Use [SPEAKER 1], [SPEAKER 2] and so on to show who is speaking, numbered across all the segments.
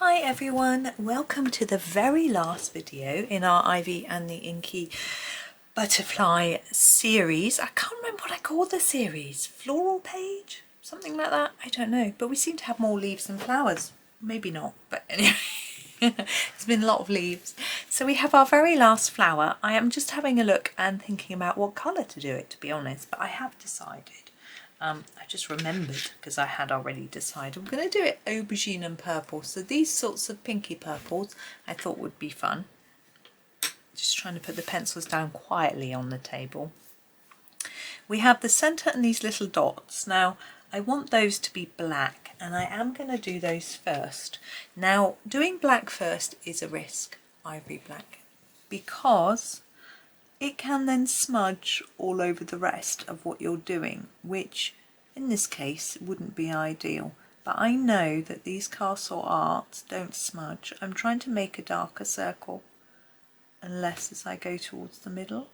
[SPEAKER 1] Hi everyone, welcome to the very last video in our Ivy and the Inky Butterfly series. I can't remember what I called the series, floral page? Something like that, I don't know, but we seem to have more leaves than flowers. Maybe not, but anyway, there's been a lot of leaves. So we have our very last flower. I am just having a look and thinking about what colour to do it, to be honest, but I have decided. I just remembered because I had already decided I'm going to do it aubergine and purple. So these sorts of pinky purples I thought would be fun. Just trying to put the pencils down quietly on the table. We have the centre and these little dots. Now I want those to be black and I am going to do those first. Now doing black first is a risk, ivory black, because it can then smudge all over the rest of what you're doing, which in this case wouldn't be ideal. But I know that these castle arts don't smudge. I'm trying to make a darker circle and less as I go towards the middle.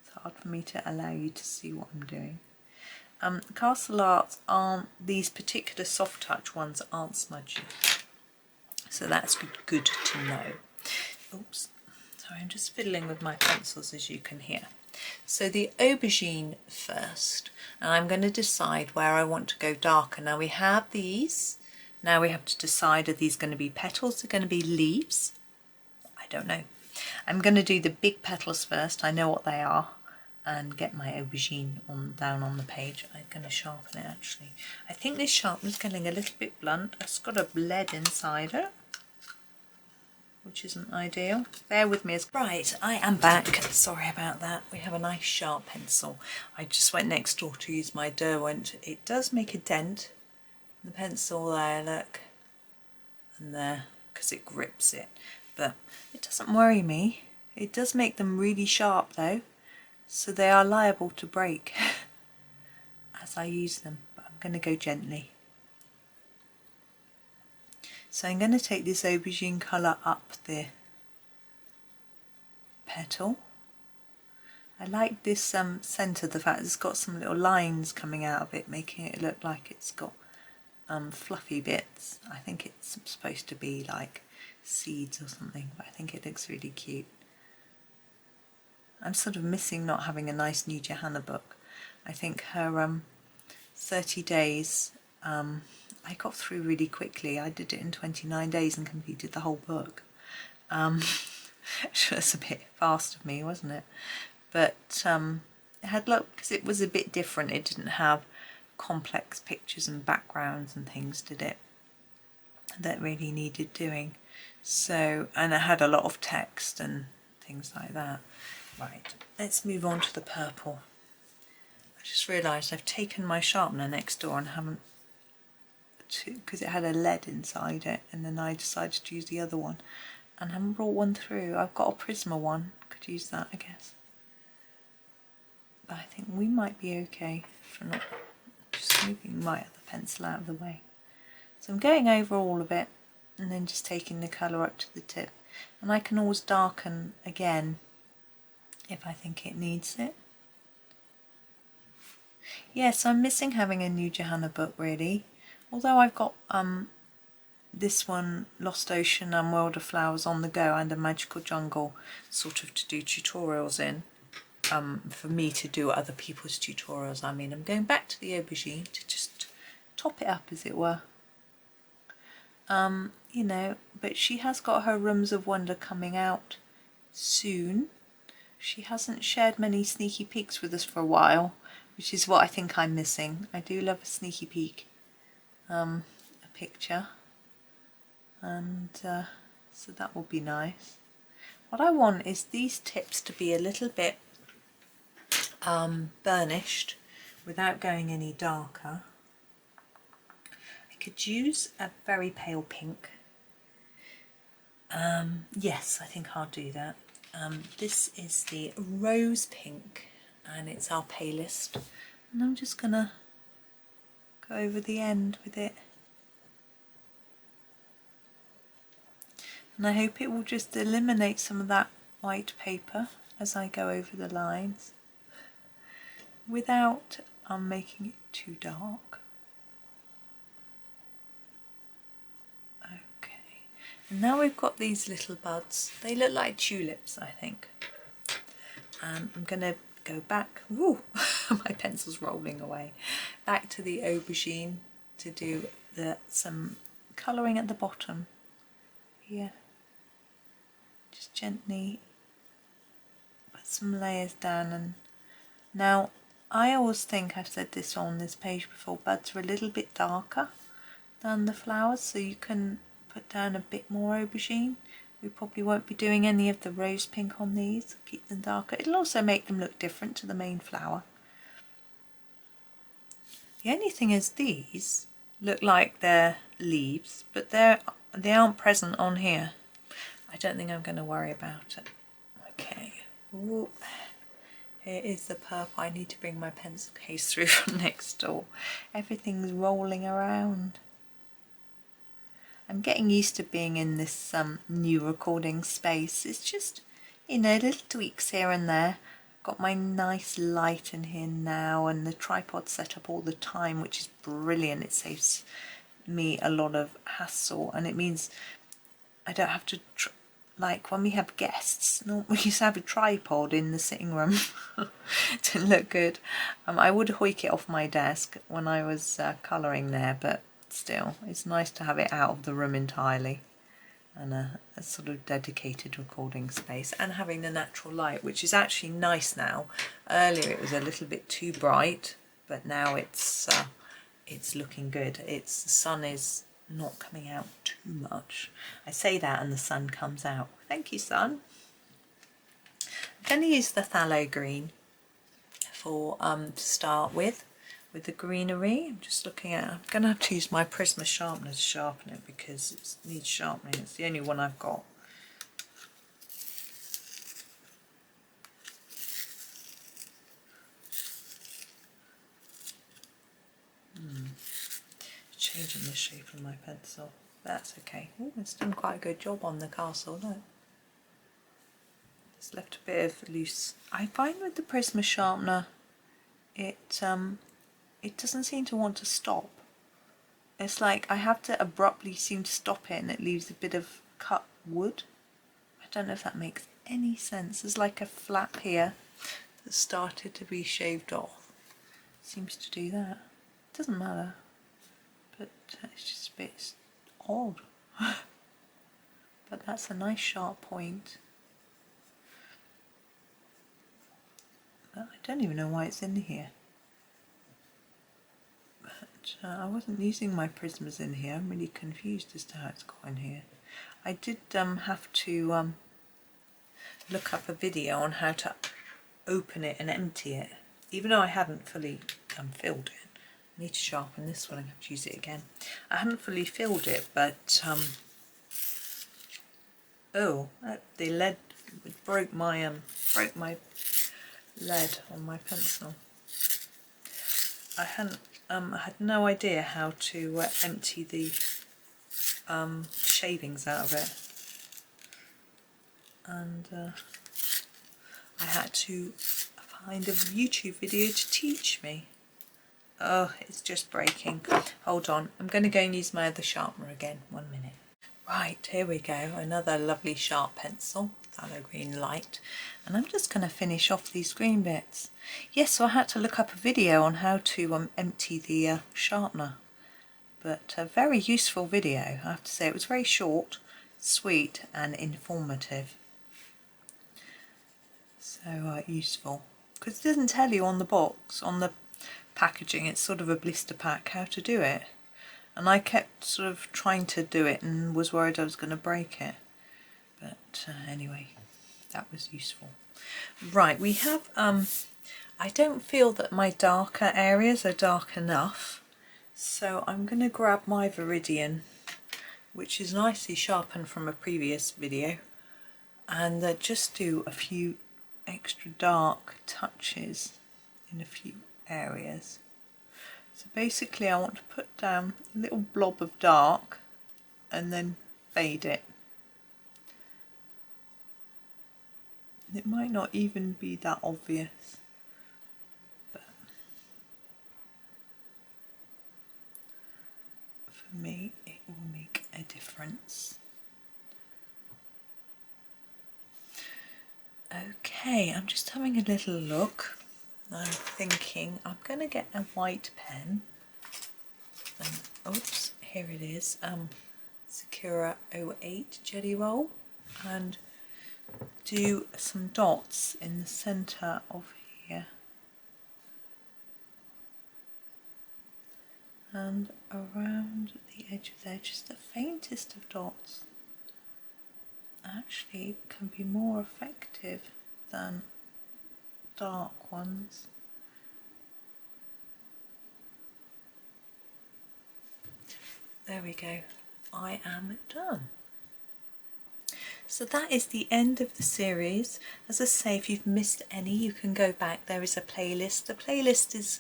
[SPEAKER 1] It's hard for me to allow you to see what I'm doing. Castle arts aren't, these particular soft touch ones aren't smudgy. So that's good to know. Oops. Sorry, I'm just fiddling with my pencils as you can hear. So the aubergine first, and I'm going to decide where I want to go darker. Now we have these, now we have to decide, are these going to be petals, are going to be leaves? I don't know. I'm going to do the big petals first, I know what they are, and get my aubergine down on the page. I'm going to sharpen it actually. I think this sharpener's getting a little bit blunt. It's got a lead inside it, which isn't ideal. Bear with me. Right, I am back. Sorry about that. We have a nice sharp pencil. I just went next door to use my Derwent. It does make a dent in the pencil there, look, and there, because it grips it. But it doesn't worry me. It does make them really sharp though, so they are liable to break as I use them. But I'm going to go gently. So I'm going to take this aubergine colour up the petal. I like this centre, the fact it's got some little lines coming out of it, making it look like it's got fluffy bits. I think it's supposed to be like seeds or something, but I think it looks really cute. I'm sort of missing not having a nice new Johanna book. I think her 30 days I got through really quickly. I did it in 29 days and completed the whole book. Which was a bit fast of me, wasn't it? But it had luck because it was a bit different. It didn't have complex pictures and backgrounds and things, did it? That really needed doing. So, and it had a lot of text and things like that. Right, let's move on to the purple. I just realised I've taken my sharpener next door and haven't, because it had a lead inside it, and then I decided to use the other one and haven't brought one through. I've got a Prisma one, could use that I guess, but I think we might be okay for not just moving my other pencil out of the way. So I'm going over all of it and then just taking the colour up to the tip, and I can always darken again if I think it needs it. Yes, I'm missing having a new Johanna book really. Although I've got this one, Lost Ocean and World of Flowers on the go, and a Magical Jungle sort of to do tutorials in, for me to do other people's tutorials. I mean, I'm going back to the aubergine to just top it up as it were. You know, but she has got her Rooms of Wonder coming out soon. She hasn't shared many sneaky peeks with us for a while, which is what I think I'm missing. I do love a sneaky peek. A picture, and so that will be nice. What I want is these tips to be a little bit burnished without going any darker. I could use a very pale pink. Yes, I think I'll do that. This is the rose pink and it's our palest, and I'm just gonna go over the end with it, and I hope it will just eliminate some of that white paper as I go over the lines without making it too dark. Okay, And now we've got these little buds. They look like tulips, I think. I'm going to go back. Ooh, my pencil's rolling away. Back to the aubergine to do some colouring at the bottom. Here. Just gently put some layers down. And now I always think, I've said this on this page before, buds are a little bit darker than the flowers, so you can put down a bit more aubergine. We probably won't be doing any of the rose pink on these, keep them darker. It'll also make them look different to the main flower. The only thing is these look like they're leaves, but they aren't present on here. I don't think I'm going to worry about it. Okay. Ooh. Here is the purple. I need to bring my pencil case through from next door. Everything's rolling around. I'm getting used to being in this new recording space. It's just, you know, little tweaks here and there. Got my nice light in here now, and the tripod set up all the time, which is brilliant. It saves me a lot of hassle, and it means I don't have to, like when we have guests, we used to have a tripod in the sitting room to look good. I would hoik it off my desk when I was colouring there, but still, it's nice to have it out of the room entirely, and a sort of dedicated recording space, and having the natural light, which is actually nice now. Earlier it was a little bit too bright, but now it's looking good. The sun is not coming out too much. I say that and the sun comes out. Thank you, sun. I'm going to use the phthalo green for to start with the greenery. I'm just looking at, I'm going to have to use my Prisma sharpener to sharpen it because it needs sharpening. It's the only one I've got. Changing the shape of my pencil. That's okay. Ooh, it's done quite a good job on the castle, look. It's left a bit of loose. I find with the Prisma sharpener, it doesn't seem to want to stop. It's like I have to abruptly seem to stop it, and it leaves a bit of cut wood. I don't know if that makes any sense. There's like a flap here that started to be shaved off. Seems to do that. Doesn't matter. But it's just a bit odd. But that's a nice sharp point. But I don't even know why it's in here. But I wasn't using my prismas in here. I'm really confused as to how it's got in here. I did have to look up a video on how to open it and empty it, even though I hadn't fully filled it. I need to sharpen this one. I have to use it again. I haven't fully filled it, but oh, the lead broke my lead on my pencil. I hadn't I had no idea how to empty the shavings out of it, and I had to find a YouTube video to teach me. Oh, it's just breaking. Hold on, I'm going to go and use my other sharpener again. 1 minute. Right, here we go. Another lovely sharp pencil, phthalo green light. And I'm just going to finish off these green bits. Yes, so I had to look up a video on how to empty the sharpener. But a very useful video, I have to say. It was very short, sweet and informative. So useful. Because it doesn't tell you on the box, on the packaging, it's sort of a blister pack how to do it, and I kept sort of trying to do it and was worried I was going to break it, but anyway, that was useful. Right, we have I don't feel that my darker areas are dark enough, so I'm going to grab my Viridian, which is nicely sharpened from a previous video, and just do a few extra dark touches in a few areas. So basically I want to put down a little blob of dark and then fade it. It might not even be that obvious, but for me it will make a difference. Okay, I'm just having a little look. I'm thinking I'm going to get a white pen. Oops, here it is. Sakura 08 Gellyroll, and do some dots in the centre of here and around the edge of there, just the faintest of dots. Actually can be more effective than dark ones. There we go, I am done. So that is the end of the series. As I say, if you've missed any, you can go back. There is a playlist. The playlist is,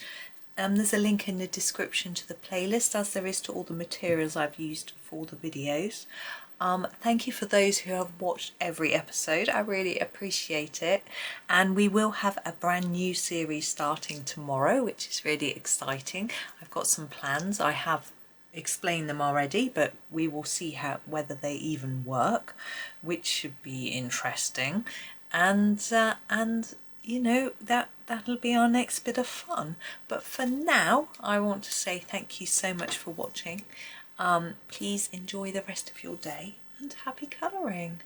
[SPEAKER 1] there's a link in the description to the playlist, as there is to all the materials I've used for the videos. Thank you for those who have watched every episode. I really appreciate it. And we will have a brand new series starting tomorrow, which is really exciting. I've got some plans. I have explained them already, but we will see whether they even work, which should be interesting. And you know, that'll be our next bit of fun. But for now, I want to say thank you so much for watching. Please enjoy the rest of your day and happy colouring.